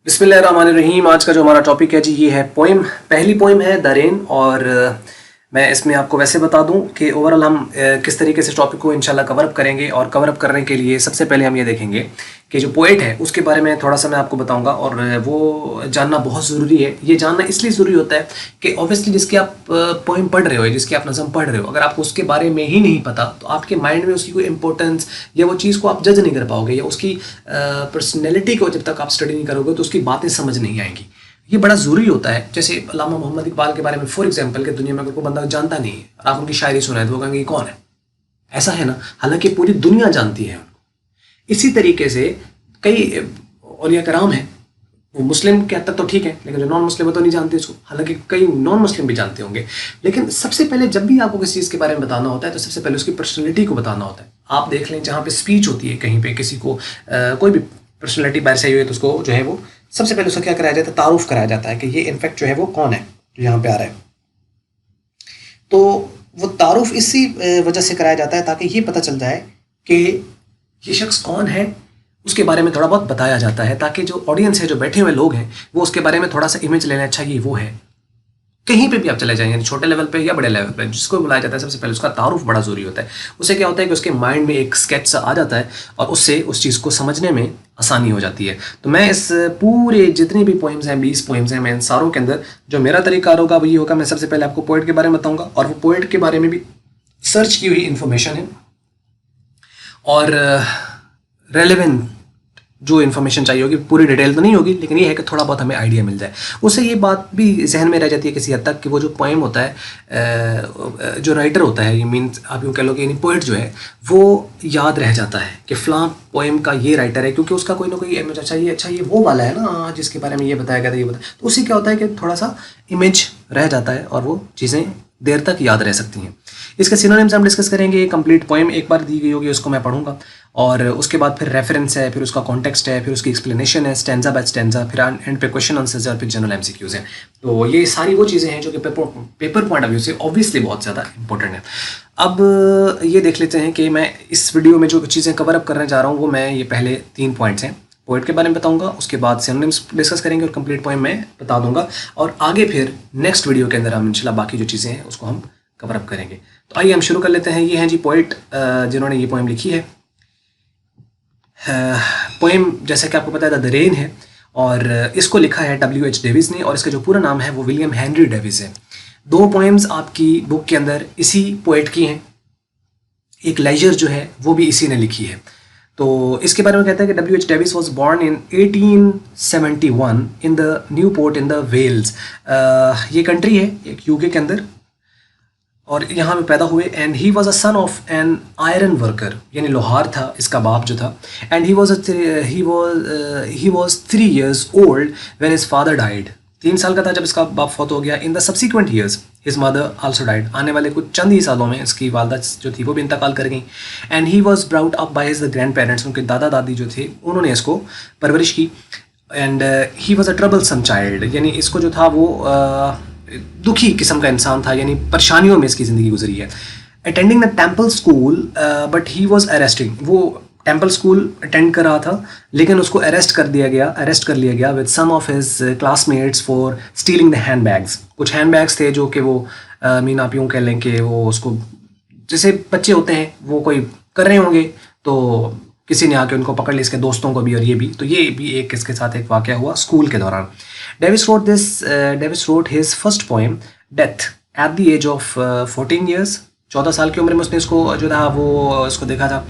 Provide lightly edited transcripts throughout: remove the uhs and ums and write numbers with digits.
बिस्मिल्लाहिर्रहमानिर्रहीम। आज का जो हमारा टॉपिक है जी ये है पोइम। पहली पोइम है द रेन। और मैं इसमें आपको वैसे बता दूं कि ओवरऑल हम किस तरीके से टॉपिक को इंशाल्लाह कवर अप करेंगे। और कवर अप करने के लिए सबसे पहले हम ये देखेंगे कि जो पोएट है उसके बारे में थोड़ा सा मैं आपको बताऊंगा। और वो जानना बहुत ज़रूरी है। ये जानना इसलिए ज़रूरी होता है कि ऑब्वियसली जिसकी आप पोइम पढ़ रहे हो, जिसकी आप नज़म पढ़ रहे हो, अगर आपको उसके बारे में ही नहीं पता तो आपके माइंड में उसकी कोई इंपॉर्टेंस या वो चीज़ को आप जज नहीं कर पाओगे, या उसकी पर्सनैलिटी को जब तक आप स्टडी नहीं करोगे तो उसकी बातें समझ नहीं आएंगी। ये बड़ा ज़रूरी होता है। जैसे अल्लामा मोहम्मद इकबाल के बारे में फॉर एग्जांपल, कि दुनिया में अगर कोई बंदा जानता नहीं है और आप उनकी शायरी सुनाए तो वो कहेंगे कौन है, ऐसा है ना। हालांकि पूरी दुनिया जानती है उनको। इसी तरीके से कई औलिया कराम हैं, वो मुस्लिम के हद तक तो ठीक है, लेकिन जो नॉन मुस्लिम है तो नहीं जानते इसको। हालांकि कई नॉन मुस्लिम भी जानते होंगे। लेकिन सबसे पहले जब भी आपको किसी चीज़ के बारे में बताना होता है तो सबसे पहले उसकी पर्सनैलिटी को बताना होता है। आप देख लें, जहाँ पे स्पीच होती है कहीं पे किसी को कोई भी पर्सनैलिटी बाहर से आई हुई है तो उसको जो है वो सबसे पहले उसका क्या कराया जाता है, तारुफ कराया जाता है कि ये इनफैक्ट जो है वो कौन है जो यहाँ पे आ रहा है। तो वो तारुफ इसी वजह से कराया जाता है ताकि ये पता चल जाए कि ये शख्स कौन है, उसके बारे में थोड़ा बहुत बताया जाता है, ताकि जो ऑडियंस है, जो बैठे हुए लोग हैं, वो उसके बारे में थोड़ा सा इमेज ले लें। अच्छा ये वो है। कहीं पे भी आप चले जाएंगे, छोटे लेवल पे या बड़े लेवल पे, जिसको बुलाया जाता है सबसे पहले उसका तारुफ बड़ा ज़रूरी होता है। उससे क्या होता है कि उसके माइंड में एक स्केच सा आ जाता है और उससे उस चीज़ को समझने में आसानी हो जाती है। तो मैं इस पूरे जितनी भी पोइम्स हैं, 20 पोइम्स हैं, मैं इन सारों के अंदर जो मेरा तरीका होगा वो ये होगा, मैं सबसे पहले आपको पोएट के बारे में बताऊँगा और वो पोएट के बारे में भी सर्च की हुई इन्फॉर्मेशन है और रेलेवेंट जो इन्फॉर्मेशन चाहिए होगी। पूरी डिटेल तो नहीं होगी, लेकिन ये है कि थोड़ा बहुत हमें आइडिया मिल जाए। उससे ये बात भी जहन में रह जाती है किसी हद तक कि वो जो पोएम होता है, जो राइटर होता है, ये मीन्स आप यूँ कह लो कि यानी पोएट जो है वो याद रह जाता है कि फ़लाँ पोएम का ये राइटर है, क्योंकि उसका कोई ना कोई इमेज, अच्छा ये वो वाला है ना जिसके बारे में ये बताया गया था, ये बताया। तो उससे क्या होता है कि थोड़ा सा इमेज रह जाता है और वो चीज़ें देर तक याद रह सकती हैं। इसके सिनोनिम्स हम डिस्कस करेंगे। कंप्लीट पोएम एक बार दी गई होगी, उसको मैं पढ़ूंगा और उसके बाद फिर रेफरेंस है, फिर उसका कॉन्टेक्स्ट है, फिर उसकी एक्सप्लेनेशन है स्टैंजा बाय स्टैंजा, फिर एंड पे क्वेश्चन आंसर्स और फिर जनरल एमसीक्यूज हैं। तो ये सारी वो चीज़ें हैं जो कि पेपर पॉइंट ऑफ व्यू से ऑब्वियसली बहुत ज़्यादा इंपॉर्टेंट है। अब ये देख लेते हैं कि मैं इस वीडियो में जो चीज़ें कवर अप करने जा रहा हूँ वो मैं ये पहले 3 पॉइंट्स हैं पोएट के बारे में बताऊंगा, उसके बाद सिनोनिम्स डिस्कस करेंगे और कंप्लीट पोएम मैं बता दूंगा, और आगे फिर नेक्स्ट वीडियो के अंदर हम इंशाल्लाह बाकी जो चीज़ें हैं उसको हम कवर अप करेंगे। तो आइए हम शुरू कर लेते हैं। ये हैं जी पोएट जिन्होंने ये पोएम लिखी है। पोएम जैसा कि आपको पता है द रेन है और इसको लिखा है W.H. डेविस ने, और इसका जो पूरा नाम है वो विलियम हेनरी डेविस है। 2 पोएम्स आपकी बुक के अंदर इसी पोएट की हैं। एक लेजर जो है वो भी इसी ने लिखी है। तो इसके बारे में कहता है कि W.H. Davies was born in 1871 in the Newport in the Wales. ये कंट्री है एक यूके के अंदर और यहाँ पे पैदा हुए। And he was a son of an iron worker, यानी लोहार था इसका बाप जो था। And he was 3 years old when his father died. 3 साल का था जब इसका बाप फौत हो गया। In the subsequent years his mother also died. आने वाले कुछ चंद ही सालों में इसकी वालदा जो थी वो भी इंतकाल कर गई। And he was brought up by his grand parents. उनके दादा दादी जो थे उन्होंने इसको परवरिश की। And he was a troublesome child, यानी इसको जो था वो दुखी किस्म का इंसान था, यानी परेशानियों में इसकी ज़िंदगी गुजरी है। Attending the Temple School but he was arresting. वो टेम्पल स्कूल अटेंड कर रहा था लेकिन उसको अरेस्ट कर लिया गया with some of his classmates for stealing the handbags. कुछ हैंड बैग्स थे जो कि वो मीन आप यूँ कह लें कि वो उसको, जैसे बच्चे होते हैं वो कोई कर रहे होंगे तो किसी ने आके उनको पकड़ लिया, इसके दोस्तों को भी और ये भी। तो ये भी एक इसके साथ एक वाक़या हुआ स्कूल के दौरान। Davies wrote his first poem death at the age of 14 years। 14 साल की उम्र में उसने इसको जो था वो इसको देखा था।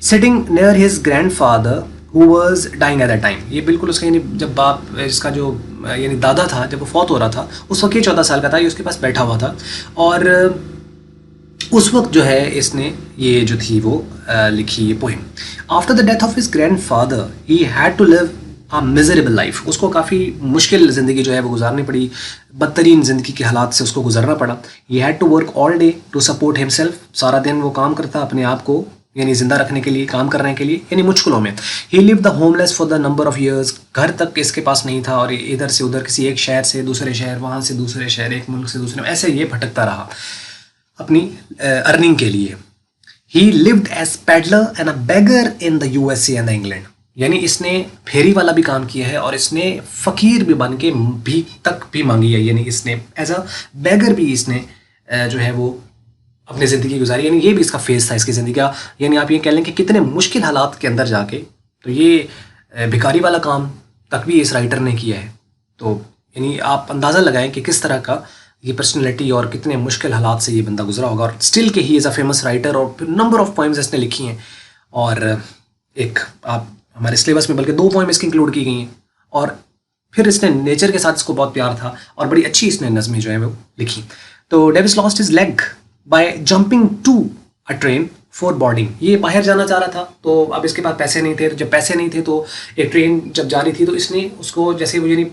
Sitting near his grandfather who was dying at that time. ये बिल्कुल उसका यानी जब बाप इसका जो यानी दादा था जब वो फौत हो रहा था उस वक्त ये 14 साल का था, ये उसके पास बैठा हुआ था। और उस वक्त जो है इसने ये जो थी वो लिखी ये poem. After the death of his grandfather he had to live a miserable life. उसको काफ़ी मुश्किल ज़िंदगी जो है वो गुजारनी पड़ी, बदतरीन ज़िंदगी के हालात से उसको गुजरना पड़ा। He had to work all day to support himself. सारा दिन वो काम करता अपने आप को यानी ज़िंदा रखने के लिए, काम करने के लिए, यानी मुश्किलों में। He live the homeless for the number of years. घर तक इसके पास नहीं था और इधर से उधर किसी एक शहर से दूसरे शहर, वहाँ से दूसरे शहर, एक मुल्क से दूसरे, ऐसे ये भटकता रहा अपनी अर्निंग के लिए। He lived as peddler and a beggar in the USA and England. यानी इसने फेरी वाला भी काम किया है और इसने फ़कीर भी बन के भीख तक भी मांगी है, यानी इसने एज अ बैगर भी इसने जो है वो अपनी ज़िंदगी गुजारी, यानी ये भी इसका फेस था इसकी ज़िंदगी का। यानी आप ये कह लें कि कितने मुश्किल हालात के अंदर जाके तो ये भिखारी वाला काम तक भी इस राइटर ने किया है। तो यानी आप अंदाज़ा लगाएं कि किस तरह का ये पर्सनैलिटी और कितने मुश्किल हालात से ये बंदा गुजरा होगा, और स्टिल के he is a famous writer, और नंबर ऑफ पोइम्स इसने लिखी हैं। और एक आप हमारे सिलेबस में बल्कि 2 पोइम इसकी इंक्लूड की गई हैं। और फिर इसने नेचर के साथ इसको बहुत प्यार था और बड़ी अच्छी इसने नज़में जो है वो लिखी। तो Davis lost his leg by jumping to a train for boarding. ये बाहर जाना चाह रहा था, तो अब इसके पास पैसे नहीं थे। तो जब पैसे नहीं थे तो एक ट्रेन जब जा रही थी तो इसने उसको, जैसे वो यानी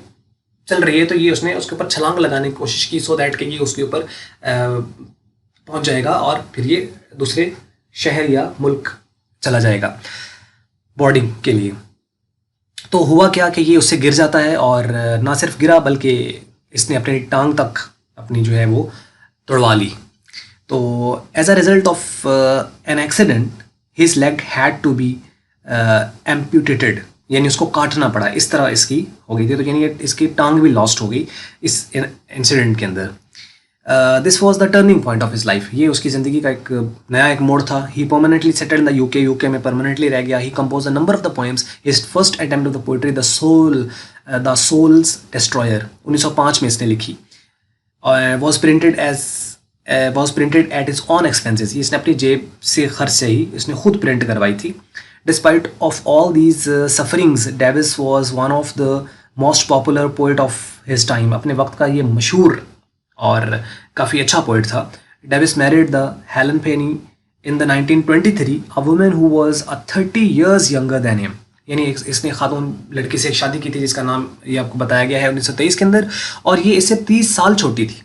चल रही है तो ये उसने उसके ऊपर छलांग लगाने की कोशिश की, सो दैट कि ये उसके ऊपर पहुंच जाएगा और फिर ये दूसरे शहर या मुल्क चला जाएगा बोर्डिंग के लिए। तो हुआ क्या कि ये उससे गिर जाता है, और ना सिर्फ गिरा बल्कि इसने अपनी टांग तक अपनी जो है वो तोड़वा ली। तो as a result of an accident his leg had to be amputated, यानी उसको काटना पड़ा, इस तरह इसकी हो गई थी। तो यानी इसकी टांग भी लॉस्ट हो गई इस इंसिडेंट के अंदर। This was the turning point of his life. ये उसकी ज़िंदगी का एक नया एक मोड़ था। He permanently settled in the UK में परमानेंटली रह गया। He compose a number of the poems. His first attempt of the poetry the soul's destroyer 1905 में इसने लिखी। Was printed at his own expenses. इसने अपनी जेब से खर्च से ही इसने खुद प्रिंट करवाई थी। Despite of all these sufferings Davis was one of the most popular poet of his time. अपने वक्त का ये मशहूर और काफ़ी अच्छा पोइट था। Davis married the Helen Penney in the 1923, a woman who was 30 years younger than him. यानी इसने खातून लड़की से शादी की थी जिसका नाम ये आपको बताया गया है 1923 के अंदर, और ये इससे 30 साल छोटी थी।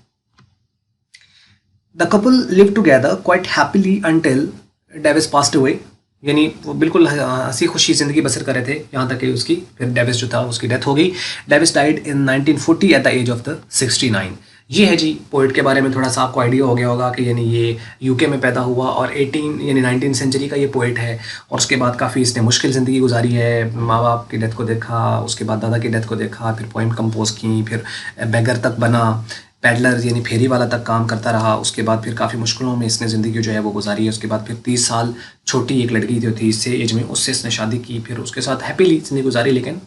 The couple live together quite happily until Davis passed away. यानी वो बिल्कुल हंसी खुशी ज़िंदगी बसर कर रहे थे यहाँ तक कि उसकी फिर डेविस जो था उसकी डेथ हो गई। Davis died in 1940 at the age of the 69। ये है जी पोइट के बारे में थोड़ा सा आपको आइडिया हो गया होगा कि यानी ये यूके में पैदा हुआ और 19 सेंचुरी का ये पोइट है। और उसके बाद काफ़ी इसने मुश्किल ज़िंदगी गुजारी है। माँ बाप की डेथ को देखा, उसके बाद दादा की डेथ को देखा, फिर पोइम कंपोज की, फिर बेगर तक बना, पैडलर यानी फेरी वाला तक काम करता रहा। उसके बाद फिर काफ़ी मुश्किलों में इसने ज़िंदगी जो है वो गुजारी है। उसके बाद फिर 30 साल छोटी एक लड़की जो थी इससे एज में, उससे इसने शादी की, फिर उसके साथ हैप्पीली ज़िंदगी गुजारी। लेकिन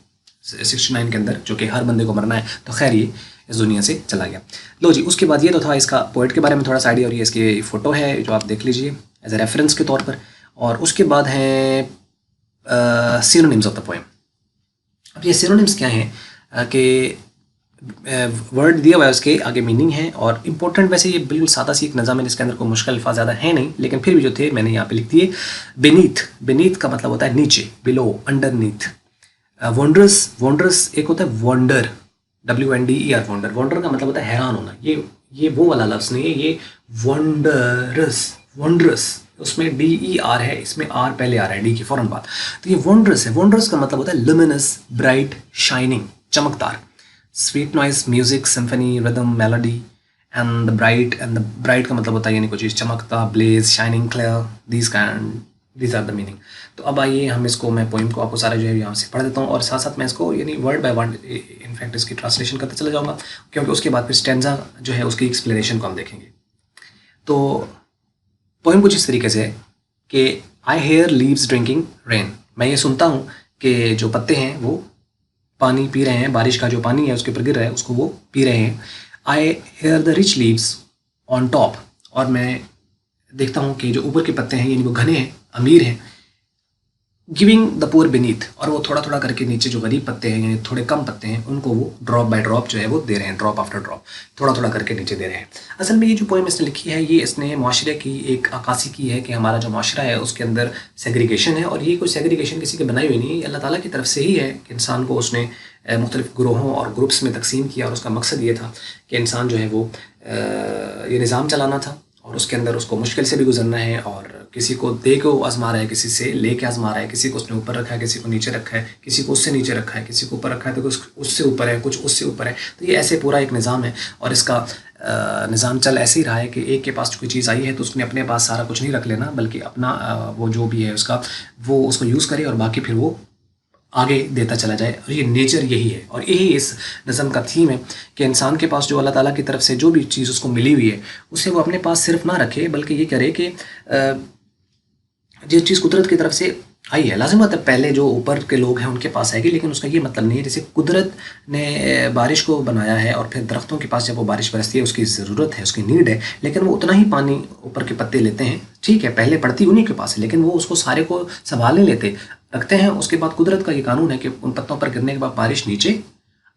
69 के अंदर, जो कि हर बंदे को मरना है, तो खैर ये इस दुनिया से चला गया। लो जी, उसके बाद ये तो था इसका पोइट के बारे में थोड़ा सा आइडिया, और ये इसकी फ़ोटो है जो आप देख लीजिए एज ए रेफरेंस के तौर पर। और उसके बाद हैं सिनोनिम्स ऑफ द पोएम। अब ये सिनोनिम्स क्या हैं कि वर्ड दिया हुआ है, उसके आगे मीनिंग है और इम्पोर्टेंट। वैसे ये बिल्कुल सादा सी एक नज़म है जिसके अंदर कोई मुश्किल अल्फाज ज़्यादा है नहीं, लेकिन फिर भी जो थे मैंने यहाँ पे लिख दिए। बेनीथ, बेनीथ का मतलब होता है नीचे, बिलो, अंडरनीथ। वंडरस, वंडरस एक होता है वंडर, WNDER, वंडर। वंडर का मतलब होता है हैरान होना। ये वो वाला लफ्ज़ नहीं है, ये वंडरस, वंडरस, उसमें DER है, इसमें R पहले आ रहा है, D की फ़ौरन बाद। तो ये वंडरस है। वंडरस का मतलब होता है लुमिनस, ब्राइट, शाइनिंग, चमकदार। Sweet noise, music, symphony, rhythm, melody. And the bright का मतलब होता है यानी कोई चीज़ चमकता, blaze, shining, clear, these are the meaning. तो अब आइए हम इसको, मैं पोइम को आपको सारा जो है यहाँ से पढ़ देता हूँ, और साथ साथ मैं इसको यानी वर्ड बाय वर्ड इनफैक्ट इसकी ट्रांसलेशन करते चला जाऊँगा, क्योंकि उसके बाद फिर स्टैंजा जो है उसकी एक्सप्लेनेशन को हम देखेंगे। तो पोइम कुछ इस तरीके से है कि आई हेयर लीव्स ड्रिंकिंग रेन। मैं ये सुनता हूँ कि जो पत्ते हैं वो पानी पी रहे हैं, बारिश का जो पानी है उसके ऊपर गिर रहा है उसको वो पी रहे हैं। I hear the rich leaves on top, और मैं देखता हूँ कि जो ऊपर के पत्ते हैं यानी वो घने हैं, अमीर हैं। गिविंग द पुअर बीनीथ, और वो थोड़ा थोड़ा करके नीचे जो गरीब पत्ते हैं यानी थोड़े कम पत्ते हैं उनको वो ड्रॉप बाय ड्रॉप जो है वो दे रहे हैं, ड्रॉप आफ्टर ड्रॉप, थोड़ा थोड़ा करके नीचे दे रहे हैं। असल में ये जो पोएम इसने लिखी है ये इसने माशरे की एक अक्कासी की है कि हमारा जो माशरा है उसके अंदर सेग्रीगेशन है, और ये कोई सेग्रीगेशन किसी की बनाई हुई नहीं है, अल्लाह ताला की तरफ से ही है कि इंसान को उसने मुख्तलिफ ग्रोहों और ग्रुप्स में तकसीम किया, और उसका मकसद ये था कि इंसान जो है वो ये निज़ाम चलाना था, और उसके अंदर उसको मुश्किल से भी गुजरना है, और किसी को दे के आजमा रहा है, किसी से ले के आजमा रहा है, किसी को उसने ऊपर रखा है, किसी को नीचे रखा है, किसी को उससे नीचे रखा है, किसी को ऊपर रखा है तो कुछ उससे ऊपर है, कुछ उससे ऊपर है। तो ये ऐसे पूरा एक निज़ाम है, और इसका निज़ाम चल ऐसे ही रहा है कि एक के पास कोई चीज़ आई है तो उसने अपने पास सारा कुछ नहीं रख लेना, बल्कि अपना वो जो भी है उसका वो उसको यूज़ करे, और बाकी फिर वो आगे देता चला जाए। और ये नेचर यही है और यही इस नज़म का थीम है कि इंसान के पास जो अल्लाह ताला की तरफ से जो भी चीज़ उसको मिली हुई है उसे वो अपने पास सिर्फ ना रखे, बल्कि ये करे कि जिस चीज़ कुदरत की तरफ से आई है, लाजिम बात है पहले जो ऊपर के लोग हैं उनके पास आएगी, लेकिन उसका ये मतलब नहीं है जैसे कुदरत ने बारिश को बनाया है और फिर दरख्तों के पास जब वो बारिश बरसती है उसकी ज़रूरत है, उसकी नीड है, लेकिन वो उतना ही पानी ऊपर के पत्ते लेते हैं, ठीक है, पहले पड़ती उन्हीं के पास है, लेकिन वो उसको सारे को संभाल नहीं लेते, रखते हैं। उसके बाद कुदरत का ये कानून है कि उन पत्तों पर गिरने के बाद बारिश नीचे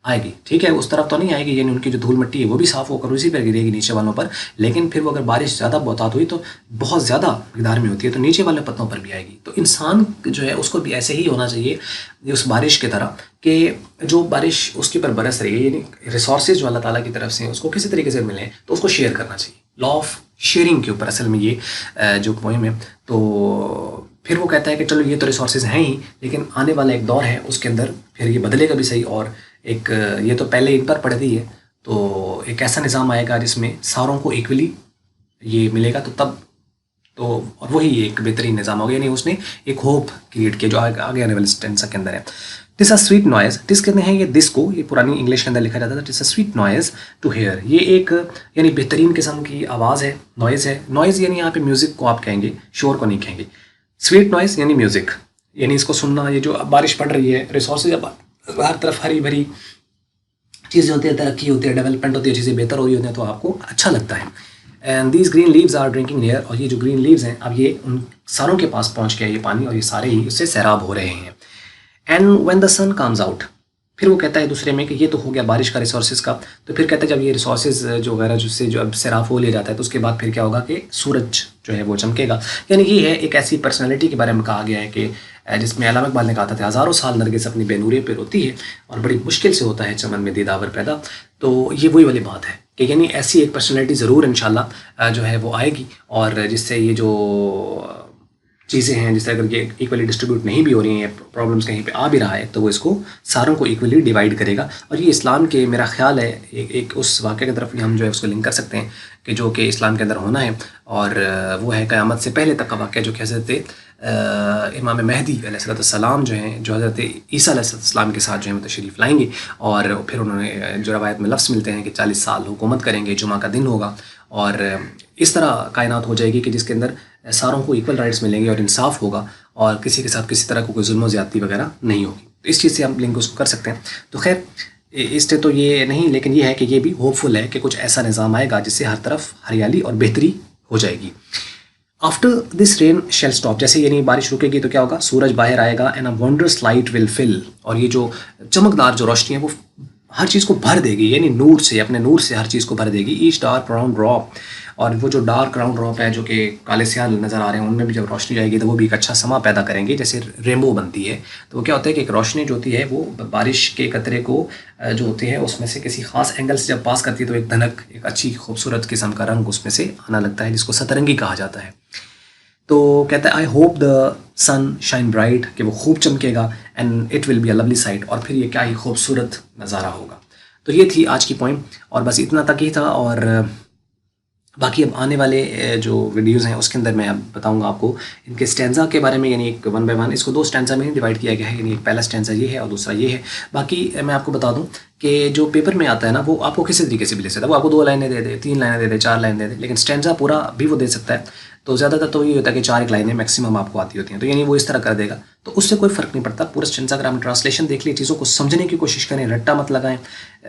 आएगी, ठीक है, उस तरफ तो नहीं आएगी, यानी उनकी जो धूल मिट्टी है वो भी साफ़ होकर उसी पर गिरेगी नीचे वालों पर, लेकिन फिर वो अगर बारिश ज़्यादा बहुतात हुई तो बहुत ज़्यादा मकदार में होती है तो नीचे वाले पत्तों पर भी आएगी। तो इंसान जो है उसको भी ऐसे ही होना चाहिए उस बारिश की तरह कि जो बारिश उसके ऊपर बरस रही है, यानी रिसोर्सेज जो अल्लाह ताला की तरफ से उसको किसी तरीके से मिले तो उसको शेयर करना चाहिए। लॉ ऑफ शेयरिंग के ऊपर असल में ये जो पोएम है। तो फिर वो कहता है कि चलो ये तो रिसोर्सेज हैं ही, लेकिन आने वाला एक दौर है उसके अंदर फिर ये बदलेगा भी सही, और एक ये तो पहले इन पर पड़ती है, तो एक ऐसा निज़ाम आएगा जिसमें सारों को इक्वली ये मिलेगा, तो तब तो और वही एक बेहतरीन निज़ाम होगा, यानी उसने एक होप क्रिएट किया जो आगे आने वाले स्टेंसा के अंदर है। This a sweet noise, this कहते हैं ये दिस को, ये पुरानी इंग्लिश के अंदर लिखा जाता था, this a sweet noise to hear, ये एक यानी बेहतरीन किस्म की आवाज़ है, नॉइज़ है। नॉइज़ यानी यहाँ पे म्यूज़िक को आप कहेंगे, शोर को नहीं कहेंगे। स्वीट नॉइज़ यानी म्यूज़िक, यानी इसको सुनना, ये जो बारिश पड़ रही है, रिसोर्सेज हर तरफ हरी भरी चीज़ें होती है, तरक्की होती है, डेवलपमेंट होती है, चीज़ें बेहतर हो रही होती हैं, तो आपको अच्छा लगता है। And these green leaves are drinking near, और ये जो ग्रीन लीव्स हैं अब ये उन सारों के पास पहुंच गया ये पानी, और ये सारे ही उससे सैराब हो रहे हैं। And when the sun comes out, फिर वो कहता है दूसरे में कि ये तो हो गया बारिश का रिसोर्सेज का, तो फिर कहता है जब ये रिसोर्सेज जो वगैरह जिससे जो अब सैराब हो लिया जाता है तो उसके बाद फिर क्या होगा कि सूरज जो है वो चमकेगा। यानी ये है एक ऐसी पर्सनैलिटी के बारे में कहा गया है कि जिसमें अल्लामा इकबाल ने कहा था हज़ारों साल नरगिस अपनी बेनूरी पे रोती है और बड़ी मुश्किल से होता है चमन में दीदावर पैदा। तो ये वही वाली बात है कि यानी ऐसी एक पर्सनैलिटी ज़रूर इंशाल्लाह जो है वो आएगी, और जिससे ये जो चीज़ें हैं, जिससे अगर ये इक्वली डिस्ट्रीब्यूट नहीं भी हो रही हैं, प्रॉब्लम्स कहीं पे आ भी रहा है, तो वो इसको सारों को इक्वली डिवाइड करेगा। और ये इस्लाम के मेरा ख्याल है एक उस वाक़े की तरफ हम जो है उसको लिंक कर सकते हैं कि जो कि इस्लाम के अंदर होना है, और वो है क़यामत से पहले तक का वाक़या जो कि हज़रत इमाम महदी अलैहिस्सलाम जो हैं, जो हज़रत ईसा अलैहिस्सलाम के साथ जो है वो तशरीफ़ लाएंगे, और फिर उन्होंने जो रवायत में लफ्ज़ मिलते हैं कि 40 साल हुकूमत करेंगे, जुमा का दिन होगा, और इस तरह कायनात हो जाएगी कि जिसके अंदर सारों को इक्वल राइट्स मिलेंगे और इंसाफ होगा, और किसी के साथ किसी तरह को कोई जुल्म ज़्यादती वगैरह नहीं होगी। तो इस चीज़ से हम लिंक उसको कर सकते हैं। तो खैर इससे तो ये नहीं, लेकिन ये है कि ये भी होपफुल है कि कुछ ऐसा निज़ाम आएगा जिससे हर तरफ हरियाली और बेहतरी हो जाएगी। After this rain shall stop, जैसे यानी बारिश रुकेगी तो क्या होगा, सूरज बाहर आएगा, and a wondrous light will fill, और ये जो चमकदार जो रोशनी है वो हर चीज़ को भर देगी, यानी नूर से, अपने नूर से हर चीज़ को भर देगी। ईच डार्क राउंड ड्रॉप, और वो जो डार्क राउंड ड्रॉप है जो कि काले स्याल नज़र आ रहे हैं, उनमें भी जब रोशनी जाएगी तो वो भी एक अच्छा समा पैदा करेंगे, जैसे रेनबो बनती है। तो वो क्या होता है कि एक रोशनी जो होती है वो बारिश के कतरे को जो होती है उसमें से किसी खास एंगल से जब पास करती है तो एक धनक, एक अच्छी खूबसूरत किस्म का रंग उसमें से आना लगता है, जिसको सतरंगी कहा जाता है। तो कहता है I hope the sun shine bright, कि वो खूब चमकेगा, and it will be a lovely sight, और फिर ये क्या ही खूबसूरत नज़ारा होगा। तो ये थी आज की पॉइंट, और बस इतना तक ही था, और बाकी अब आने वाले जो वीडियोज़ हैं उसके अंदर मैं अब बताऊंगा आपको इनके स्टैंजा के बारे में, यानी एक वन बाय वन, इसको 2 स्टैंजा में डिवाइड किया गया है, यानी एक पहला स्टैंजा ये है और दूसरा ये है। बाकी मैं आपको बता दूं कि जो पेपर में आता है ना वो आपको किसी तरीके से भी ले सकता है, वो आपको 2 लाइनें दे दे, 3 लाइनें दे दे, 4 लाइन दे दे, लेकिन स्टैंजा पूरा भी वो दे सकता है। तो ज़्यादातर तो ये होता है कि 4 लाइनें मैक्सिमम आपको आती होती हैं, तो यानी वो इस तरह कर देगा, तो उससे कोई फ़र्क नहीं पड़ता। पूरा स्टैंजा अगर आप ट्रांसलेशन देख लिए, चीज़ों को समझने की कोशिश करें, रट्टा मत लगाएं,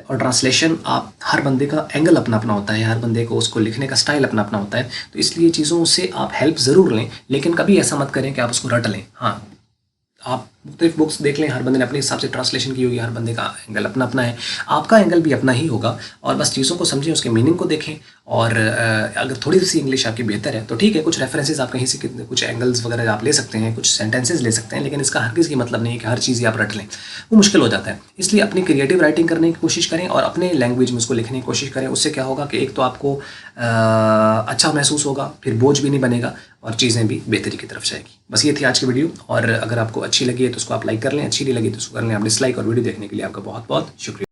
और ट्रांसलेशन आप हर बंदे का एंगल अपना अपना होता है, हर बंदे को उसको लिखने का स्टाइल अपना अपना होता है, तो इसलिए चीज़ों से आप हेल्प ज़रूर लें, लेकिन कभी ऐसा मत करें कि आप उसको रट लें। हाँ, आप मुख्तलिफ बुक्स देख लें, हर बंदे ने अपने हिसाब से ट्रांसलेशन की होगी, हर बंदे का एंगल अपना अपना है, आपका एंगल भी अपना ही होगा, और बस चीज़ों को समझें, उसके मीनिंग को देखें, और अगर थोड़ी सी इंग्लिश आपकी बेहतर है तो ठीक है, कुछ रेफरेंसेस आप कहीं से कुछ एंगल्स वगैरह आप ले सकते हैं, कुछ सेंटेंसेस ले सकते हैं, लेकिन इसका हरगिज़ ये मतलब नहीं है कि हर चीज़ आप रट लें, वो मुश्किल हो जाता है। इसलिए अपनी क्रिएटिव राइटिंग करने की कोशिश करें और अपने लैंग्वेज में उसको लिखने की कोशिश करें। उससे क्या होगा कि एक तो आपको अच्छा महसूस होगा, फिर बोझ भी नहीं बनेगा, और चीज़ें भी बेहतरी की तरफ जाएगी। बस ये थी आज की वीडियो, और अगर आपको अच्छी लगी है तो उसको आप लाइक कर लें, अच्छी नहीं लगी तो उसको कर लें आप डिसलाइक, और वीडियो देखने के लिए आपका बहुत बहुत शुक्रिया।